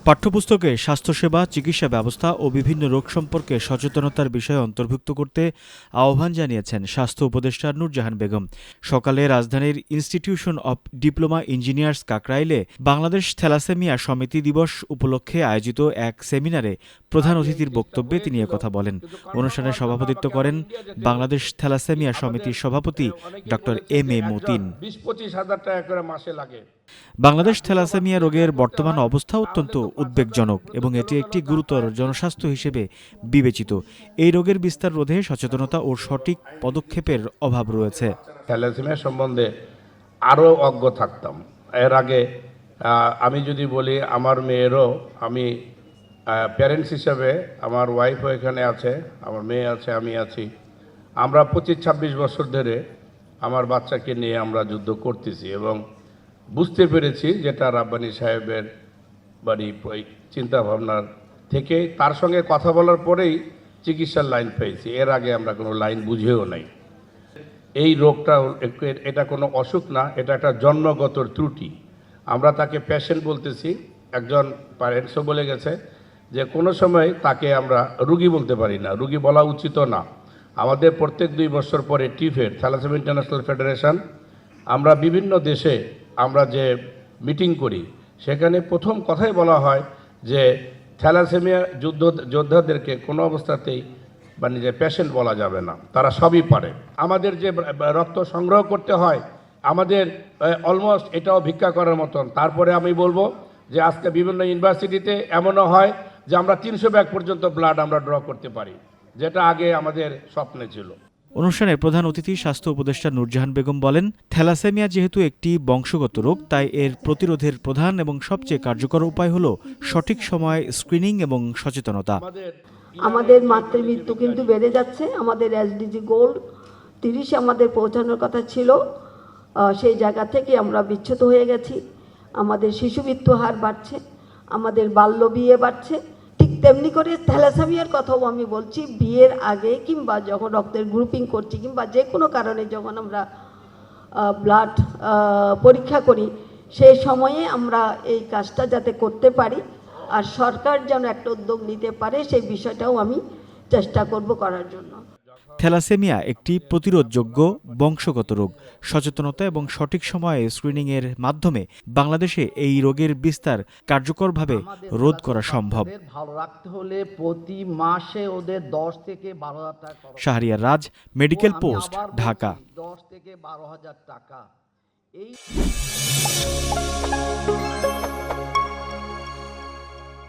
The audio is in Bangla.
পাঠ্যপুস্তকে স্বাস্থ্যসেবা, চিকিৎসা ব্যবস্থা ও বিভিন্ন রোগ সম্পর্কে সচেতনতার বিষয় অন্তর্ভুক্ত করতে আহ্বান জানিয়েছেন স্বাস্থ্য উপদেষ্টা নূরজাহান বেগম। সকালে রাজধানীর ইনস্টিটিউশন অব ডিপ্লোমা ইঞ্জিনিয়ার্স কাকরাইলে বাংলাদেশ থ্যালাসেমিয়া সমিতি দিবস উপলক্ষে আয়োজিত এক সেমিনারে প্রধান অতিথির বক্তব্যে তিনি একথা বলেন। অনুষ্ঠানে সভাপতিত্ব করেন বাংলাদেশ থ্যালাসেমিয়া সমিতির সভাপতি doctor M A Matin. Bangladesh thalassaemia রোগের বর্তমান অবস্থা অত্যন্ত উদ্বেগজনক এবং এটি একটি গুরুতর জনস্বাস্থ্য হিসেবে বিবেচিত। এই রোগের বিস্তার রোধে সচেতনতা ও সঠিক পদক্ষেপের অভাব রয়েছে। থ্যালাসেমিয়া সম্বন্ধে আরও অজ্ঞ থাকতাম। এর আগে আমি যদি বলি, আমার মেয়েরও আমি প্যারেন্টস হিসাবে, আমার ওয়াইফও এখানে আছে, আমার মেয়ে আছে, আমি আছি। আমরা 25-26 বছর ধরে আমার বাচ্চাকে নিয়ে আমরা যুদ্ধ করতেছি এবং বুঝতে পেরেছি যেটা রাব্বানী সাহেবের বাড়ি চিন্তাভাবনার থেকে তার সঙ্গে কথা বলার পরেই চিকিৎসার লাইন পেয়েছি। এর আগে আমরা কোনো লাইন বুঝেও নাই। এই রোগটা এটা কোনো অসুখ না, এটা একটা জন্মগত ত্রুটি। আমরা তাকে পেশেন্ট বলতেছি, একজন প্যারেন্টসও বলে গেছে যে কোনো সময় তাকে আমরা রুগী বলতে পারি না, রুগী বলা উচিত না। আমাদের প্রত্যেক 2 বছর পরে টিফেড, থ্যালাসেমিয়া ইন্টারন্যাশনাল ফেডারেশন, আমরা বিভিন্ন দেশে আমরা যে মিটিং করি সেখানে প্রথম কথাই বলা হয় যে থ্যালাসেমিয়া যোদ্ধাদেরকে কোনো অবস্থাতেই যে পেশেন্ট বলা যাবে না, তারা সবই পারে। আমাদের যে রক্ত সংগ্রহ করতে হয়, আমাদের অলমোস্ট এটাও ভিক্ষা করার মতন। তারপরে আমি বলবো যে আজকে বিভিন্ন ইউনিভার্সিটিতে এমনও হয় যে আমরা 300 ব্যাগ পর্যন্ত ব্লাড আমরা ড্র করতে পারি, যেটা আগে আমাদের স্বপ্নে ছিল। অনুষ্ঠানে প্রধান অতিথি স্বাস্থ্য উপদেষ্টা নূরজাহান বেগম বলেন, থ্যালাসেমিয়া যেহেতু একটি বংশগত রোগ, তাই এর প্রতিরোধের প্রধান এবং সবচেয়ে কার্যকর উপায় হলো সঠিক সময়ে স্ক্রিনিং এবং সচেতনতা। আমাদের মাতৃমৃত্যু কিন্তু বেড়ে যাচ্ছে। আমাদের এসডিজি গোল 30 আমাদের পৌঁছানোর কথা ছিল, সেই জায়গা থেকে আমরা বিচ্যুত হয়ে গেছি। আমাদের শিশু মৃত্যু হার বাড়ছে, আমাদের বাল্য বিয়ে বাড়ছে। ঠিক তেমনি করে থ্যালাসেমিয়ার কথাও আমি বলছি, বিয়ের আগে কিংবা যখন রক্তের গ্রুপিং করছি কিংবা যে কোনো কারণে যখন আমরা ব্লাড পরীক্ষা করি, সেই সময়ে আমরা এই কাজটা যাতে করতে পারি আর সরকার যেন একটা উদ্যোগ নিতে পারে, সেই বিষয়টাও আমি চেষ্টা করব করার জন্য। থ্যালাসেমিয়া একটি প্রতিরোধযোগ্য বংশগত রোগ। সচেতনতা এবং সঠিক সময়ে স্ক্রিনিংয়ের মাধ্যমে বাংলাদেশে এই রোগের বিস্তার কার্যকরভাবে রোধ করা সম্ভব। ভালো রাখতে হলে প্রতি মাসে ওদের 10 থেকে 12,000 টাকা। শাহরিয়ার রাজ, মেডিকেল পোস্ট, ঢাকা। 10 থেকে 12,000 টাকা। এই